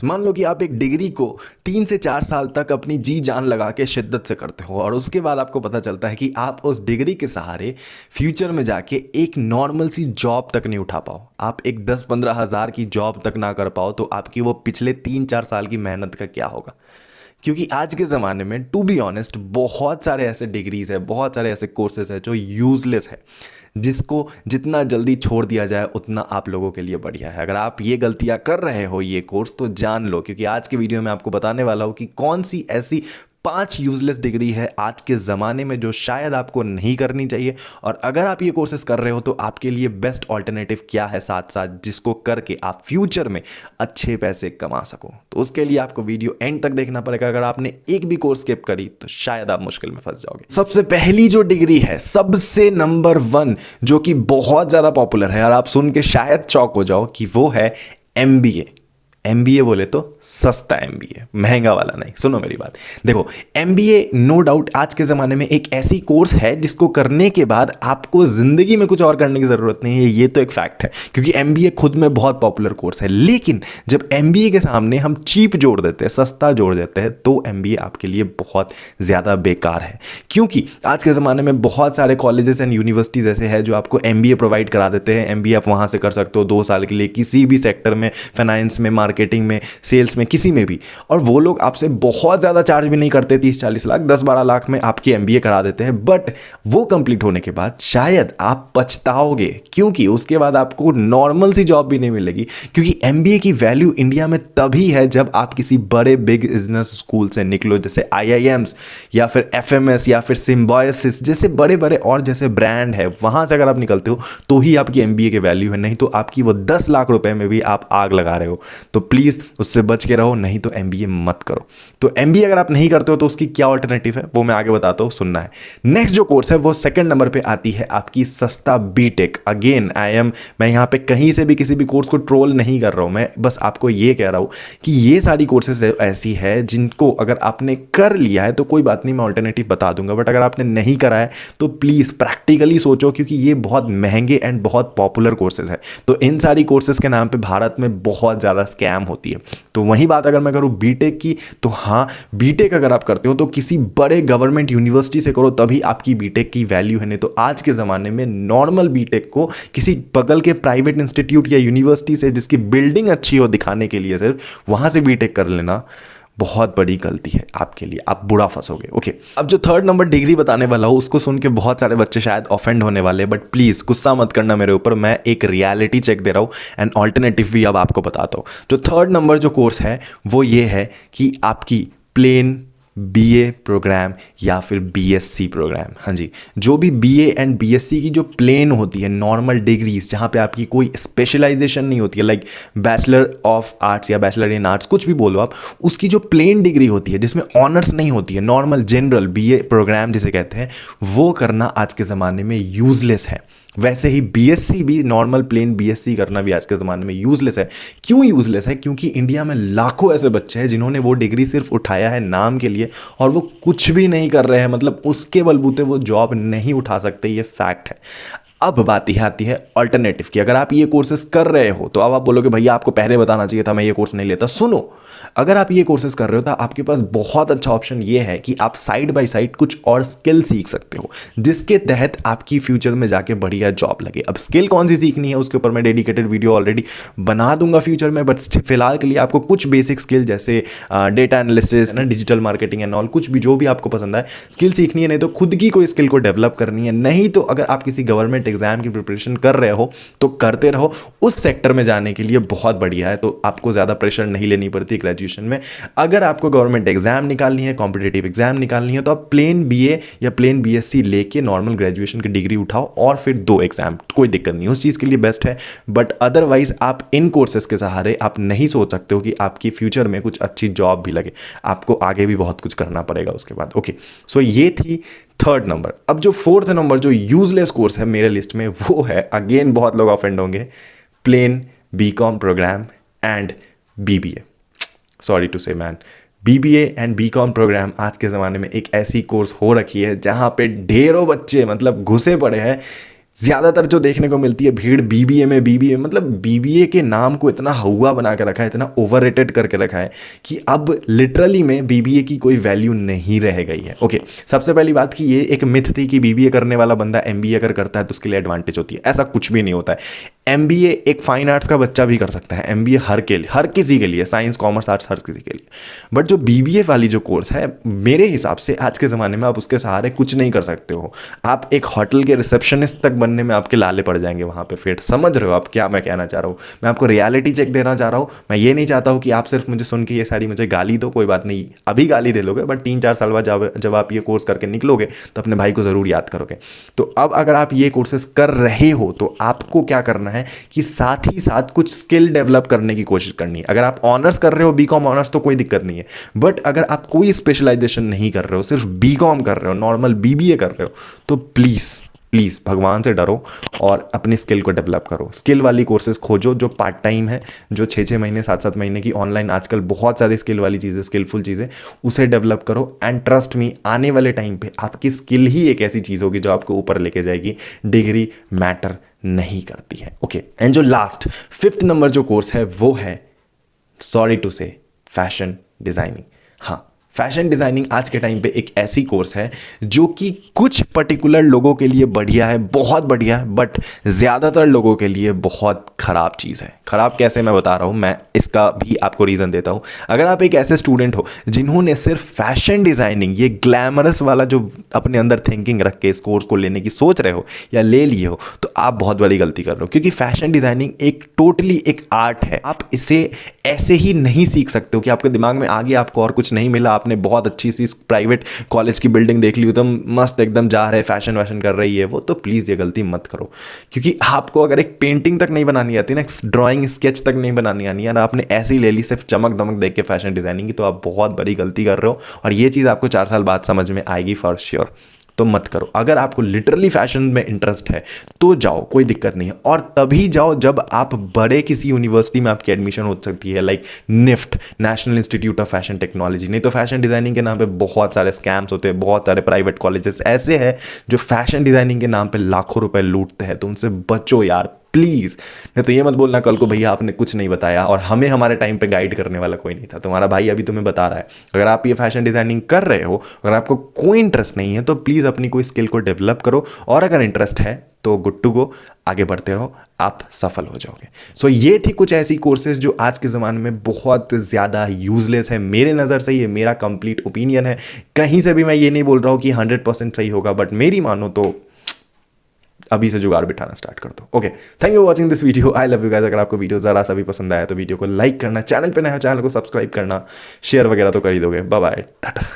मान लो कि आप एक डिग्री को 3 से 4 साल तक अपनी जी जान लगा के शिद्दत से करते हो और उसके बाद आपको पता चलता है कि आप उस डिग्री के सहारे फ्यूचर में जाके एक नॉर्मल सी जॉब तक नहीं उठा पाओ, आप एक 10-15 हज़ार की जॉब तक ना कर पाओ, तो आपकी वो पिछले 3-4 साल की मेहनत का क्या होगा। क्योंकि आज के ज़माने में टू बी ऑनेस्ट बहुत सारे ऐसे डिग्रीज है, बहुत सारे ऐसे कोर्सेज है जो यूज़लेस है, जिसको जितना जल्दी छोड़ दिया जाए उतना आप लोगों के लिए बढ़िया है। अगर आप ये गलतियां कर रहे हो ये कोर्स तो जान लो, क्योंकि आज के वीडियो में आपको बताने वाला हूँ कि कौन सी ऐसी 5 यूजलेस डिग्री है आज के ज़माने में जो शायद आपको नहीं करनी चाहिए, और अगर आप ये कोर्सेज कर रहे हो तो आपके लिए बेस्ट ऑल्टरनेटिव क्या है साथ साथ, जिसको करके आप फ्यूचर में अच्छे पैसे कमा सको। तो उसके लिए आपको वीडियो एंड तक देखना पड़ेगा। अगर आपने एक भी कोर्स स्किप करी तो शायद आप मुश्किल में फंस जाओगे। सबसे पहली जो डिग्री है, सबसे नंबर 1, जो कि बहुत ज़्यादा पॉपुलर है और आप सुन के शायद चौंक हो जाओ, कि वो है MBA। MBA बोले तो सस्ता MBA, महंगा वाला नहीं। सुनो मेरी बात, देखो MBA नो डाउट आज के ज़माने में एक ऐसी कोर्स है जिसको करने के बाद आपको ज़िंदगी में कुछ और करने की ज़रूरत नहीं है, ये तो एक फैक्ट है, क्योंकि MBA खुद में बहुत पॉपुलर कोर्स है। लेकिन जब MBA के सामने हम चीप जोड़ देते हैं, सस्ता जोड़ देते हैं, तो MBA आपके लिए बहुत ज़्यादा बेकार है। क्योंकि आज के ज़माने में बहुत सारे कॉलेजेस एंड यूनिवर्सिटीज़ ऐसे हैं जो आपको MBA प्रोवाइड करा देते हैं। MBA आप वहाँ से कर सकते हो 2 साल के लिए, किसी भी सेक्टर में, फाइनेंस में, मार्केटिंग में, सेल्स में, किसी में भी। और वो लोग आपसे बहुत ज़्यादा चार्ज भी नहीं करते, 30-40 लाख, 10-12 लाख में आपकी MBA करा देते हैं। बट वो कंप्लीट होने के बाद शायद आप पछताओगे, क्योंकि उसके बाद आपको नॉर्मल सी जॉब भी नहीं मिलेगी। क्योंकि MBA की वैल्यू इंडिया में तभी है जब आप किसी बड़े बिग बिजनेस स्कूल से निकलो, जैसे IIMs या फिर FMS या फिर सिम्बायोसिस जैसे बड़े बड़े और जैसे ब्रांड है, वहां से अगर आप निकलते हो तो ही आपकी MBA की वैल्यू है। नहीं तो आपकी वो 10 लाख रुपए में भी आप आग लगा रहे हो। तो प्लीज़ उससे बच के रहो, नहीं तो MBA मत करो। तो MBA अगर आप नहीं करते हो तो उसकी क्या ऑल्टरनेटिव है वो मैं आगे बताता हूँ, सुनना है। नेक्स्ट जो कोर्स है वो सेकंड नंबर पे आती है आपकी सस्ता BTech। अगेन मैं यहाँ पे कहीं से भी किसी भी कोर्स को ट्रोल नहीं कर रहा हूँ, मैं बस आपको ये कह रहा हूँ कि ये सारी कोर्सेज ऐसी है जिनको अगर आपने कर लिया है तो कोई बात नहीं, मैं ऑल्टरनेटिव बता दूंगा। बट अगर आपने नहीं करा है तो प्लीज़ प्रैक्टिकली सोचो, क्योंकि ये बहुत महंगे एंड बहुत पॉपुलर कोर्सेज है। तो इन सारी कोर्सेज के नाम पे भारत में बहुत ज़्यादा स्कैम होती है। तो वही बात अगर मैं करूँ BTech की, तो हाँ, BTech अगर आप करते हो तो किसी बड़े गवर्नमेंट यूनिवर्सिटी से करो, तभी आपकी BTech की वैल्यू है। नहीं तो आज के ज़माने में नॉर्मल BTech को किसी बगल के प्राइवेट इंस्टीट्यूट या यूनिवर्सिटी से, जिसकी बिल्डिंग अच्छी हो दिखाने के लिए सिर्फ, वहाँ से BTech कर लेना बहुत बड़ी गलती है आपके लिए, आप बुरा फंसोगे। ओके, अब जो थर्ड नंबर डिग्री बताने वाला हूँ उसको सुन के बहुत सारे बच्चे शायद ऑफेंड होने वाले, बट प्लीज़ गुस्सा मत करना मेरे ऊपर, मैं एक रियलिटी चेक दे रहा हूँ एंड ऑल्टरनेटिव भी अब आपको बताता हूँ। जो थर्ड नंबर जो कोर्स है वो ये है कि आपकी प्लेन BA प्रोग्राम या फिर BSc प्रोग्राम। हाँ जी, जो भी BA एंड BSc की जो प्लेन होती है नॉर्मल डिग्रीज, जहाँ पे आपकी कोई स्पेशलाइजेशन नहीं होती है, लाइक बैचलर ऑफ आर्ट्स या बैचलर इन आर्ट्स, कुछ भी बोलो आप, उसकी जो प्लेन डिग्री होती है जिसमें ऑनर्स नहीं होती है, नॉर्मल जनरल BA प्रोग्राम जिसे कहते हैं, वो करना आज के ज़माने में यूजलेस है। वैसे ही BSc भी, नॉर्मल प्लेन BSc करना भी आज के ज़माने में यूजलेस है। क्यों यूजलेस है? क्योंकि इंडिया में लाखों ऐसे बच्चे हैं जिन्होंने वो डिग्री सिर्फ उठाया है नाम के लिए और वो कुछ भी नहीं कर रहे हैं, मतलब उसके बलबूते वो जॉब नहीं उठा सकते, ये फैक्ट है। अब बात यह आती है अल्टरनेटिव की। अगर आप ये कोर्सेज कर रहे हो तो अब आप बोलोगे भैया आपको पहले बताना चाहिए था, मैं ये कोर्स नहीं लेता। सुनो, अगर आप ये कोर्सेज कर रहे हो तो आपके पास बहुत अच्छा ऑप्शन ये है कि आप साइड बाय साइड कुछ और स्किल सीख सकते हो, जिसके तहत आपकी फ्यूचर में जाके बढ़िया जॉब लगे। अब स्किल कौन सी सीखनी है उसके ऊपर मैं डेडिकेटेड वीडियो ऑलरेडी बना दूंगा फ्यूचर में, बट फिलहाल के लिए आपको कुछ बेसिक स्किल जैसे data analysis, digital marketing and all, कुछ भी जो भी आपको पसंद है स्किल सीखनी है। नहीं तो खुद की कोई स्किल को डेवलप करनी है। नहीं तो अगर आप किसी गवर्नमेंट एग्जाम की प्रिपरेशन कर रहे हो तो करते रहो, उस सेक्टर में जाने के लिए बहुत बढ़िया है। तो आपको ज़्यादा प्रेशर नहीं लेनी पड़ती ग्रेजुएशन में। अगर आपको गवर्नमेंट एग्जाम निकालनी है, कॉम्पिटेटिव एग्जाम निकालनी है, तो आप प्लेन BA या प्लेन BSc लेके नॉर्मल ग्रेजुएशन की डिग्री उठाओ और फिर 2 एग्जाम, कोई दिक्कत नहीं, उस चीज़ के लिए बेस्ट है। बट अदरवाइज आप इन कोर्सेज के सहारे आप नहीं सोच सकते हो कि आपकी फ्यूचर में कुछ अच्छी जॉब भी लगे, आपको आगे भी बहुत कुछ करना पड़ेगा उसके बाद। ओके, सो ये थी थर्ड नंबर। अब जो फोर्थ नंबर जो यूजलेस कोर्स है मेरे लिस्ट में वो है, अगेन बहुत लोग ऑफेंड होंगे, plain BCom program and BBA। Sorry to say man, BBA and BCom program आज के ज़माने में एक ऐसी कोर्स हो रखी है जहाँ पे ढेरों बच्चे मतलब घुसे पड़े हैं ज़्यादातर जो देखने को मिलती है भीड़ बीबीए में, बीबीए मतलब बीबीए के नाम को इतना हवा बना के रखा है, इतना ओवररेटेड करके रखा है कि अब लिटरली में बीबीए की कोई वैल्यू नहीं रह गई है। ओके, सबसे पहली बात कि ये एक मिथ थी कि बीबीए करने वाला बंदा एमबीए अगर करता है तो उसके लिए एडवांटेज होती है। ऐसा कुछ भी नहीं होता है। एमबीए एक फाइन आर्ट्स का बच्चा भी कर सकता है, एमबीए हर किसी के लिए, साइंस कॉमर्स आर्ट्स हर किसी के लिए। बट जो बीबीए वाली जो कोर्स है, मेरे हिसाब से आज के ज़माने में आप उसके सहारे कुछ नहीं कर सकते हो। आप एक होटल के रिसेप्शनिस्ट तक बनने में आपके लाले पड़ जाएंगे वहाँ पे। फिर समझ रहे हो आप क्या मैं कहना चाह रहा हूँ? मैं आपको रियलिटी चेक देना चाह रहा हूँ। मैं ये नहीं चाहता हूँ कि आप सिर्फ मुझे सुन के ये सारी मुझे गाली दो, कोई बात नहीं, अभी गाली दे लोगे, बट 3-4 साल बाद जब आप ये कोर्स करके निकलोगे तो अपने भाई को ज़रूर याद करोगे। तो अब अगर आप ये कोर्सेज कर रहे हो तो आपको क्या करना है कि साथ ही साथ कुछ स्किल डेवलप करने की कोशिश करनी है। अगर आप ऑनर्स कर रहे हो, बीकॉम ऑनर्स, तो कोई दिक्कत नहीं है। बट अगर आप कोई स्पेशलाइजेशन नहीं कर रहे हो, सिर्फ बीकॉम कर रहे हो, नॉर्मल बीबीए कर रहे हो, तो प्लीज़ भगवान से डरो और अपनी स्किल को डेवलप करो। स्किल वाली कोर्सेज खोजो जो पार्ट टाइम है, जो 6-6 महीने 7-7 महीने की ऑनलाइन आजकल बहुत सारी स्किल वाली चीज़ें, स्किलफुल चीज़ें, उसे डेवलप करो। एंड ट्रस्ट मी, आने वाले टाइम पे आपकी स्किल ही एक ऐसी चीज़ होगी जो आपको ऊपर लेके जाएगी। डिग्री मैटर नहीं करती है। ओके, एंड जो लास्ट 5th नंबर जो कोर्स है वो है, सॉरी टू से, फैशन डिज़ाइनिंग। हाँ, फैशन डिज़ाइनिंग आज के टाइम पे एक ऐसी कोर्स है जो कि कुछ पर्टिकुलर लोगों के लिए बढ़िया है, बहुत बढ़िया है, बट ज़्यादातर लोगों के लिए बहुत ख़राब चीज़ है। ख़राब कैसे, मैं बता रहा हूँ, मैं इसका भी आपको रीज़न देता हूँ। अगर आप एक ऐसे स्टूडेंट हो जिन्होंने सिर्फ फैशन डिज़ाइनिंग, ये ग्लैमरस वाला जो अपने अंदर थिंकिंग रख के इस कोर्स को लेने की सोच रहे हो या ले लिए हो, तो आप बहुत बड़ी गलती कर रहे हो। क्योंकि फैशन डिज़ाइनिंग एक टोटली एक आर्ट है। आप इसे ऐसे ही नहीं सीख सकते हो कि आपके दिमाग में आगे आपको और कुछ नहीं मिला, आपने बहुत अच्छी सी प्राइवेट कॉलेज की बिल्डिंग देख ली, एकदम मस्त, एकदम जा रहे फैशन वैशन कर रही है वो, तो प्लीज़ ये गलती मत करो। क्योंकि आपको अगर एक पेंटिंग तक नहीं बनानी आती ना, ड्राइंग स्केच तक नहीं बनानी आनी है ना, आपने ऐसे ही ले ली सिर्फ चमक दमक देख के फैशन डिज़ाइनिंग की, तो आप बहुत बड़ी गलती कर रहे हो। और ये चीज़ आपको 4 साल बाद समझ में आएगी फॉर श्योर। तो मत करो। अगर आपको लिटरली फैशन में इंटरेस्ट है तो जाओ, कोई दिक्कत नहीं है। और तभी जाओ जब आप बड़े किसी यूनिवर्सिटी में आपकी एडमिशन हो सकती है, like NIFT, national institute of fashion technology. नहीं तो फैशन डिज़ाइनिंग के नाम पे बहुत सारे स्कैम्स होते हैं, बहुत सारे प्राइवेट कॉलेजेस ऐसे हैं जो फैशन डिज़ाइनिंग के नाम पे लाखों रुपए लूटते हैं। तो उनसे बचो यार, प्लीज़। नहीं तो ये मत बोलना कल को भैया आपने कुछ नहीं बताया और हमें हमारे टाइम पे गाइड करने वाला कोई नहीं था। तुम्हारा भाई अभी तुम्हें बता रहा है। अगर आप ये फैशन डिज़ाइनिंग कर रहे हो, अगर आपको कोई इंटरेस्ट नहीं है, तो प्लीज़ अपनी कोई स्किल को डेवलप करो। और अगर इंटरेस्ट है तो गुड टू गो, आगे बढ़ते रहो, आप सफल हो जाओगे। सो ये थी कुछ ऐसी कोर्सेज जो आज के ज़माने में बहुत ज़्यादा यूजलेस है मेरे नज़र से। ये मेरा कंप्लीट ओपिनियन है, कहीं से भी मैं ये नहीं बोल रहा हूँ कि 100% सही होगा, बट मेरी मानो तो अभी से जुगाड़ बिठाना स्टार्ट कर दो। Okay, thank you for watching this video. I love you guys. अगर आपको वीडियो ज़रा सा भी पसंद आया तो वीडियो को लाइक करना, चैनल पे नए हो चैनल को सब्सक्राइब करना, शेयर वगैरह तो कर ही दोगे। Bye bye, Tata.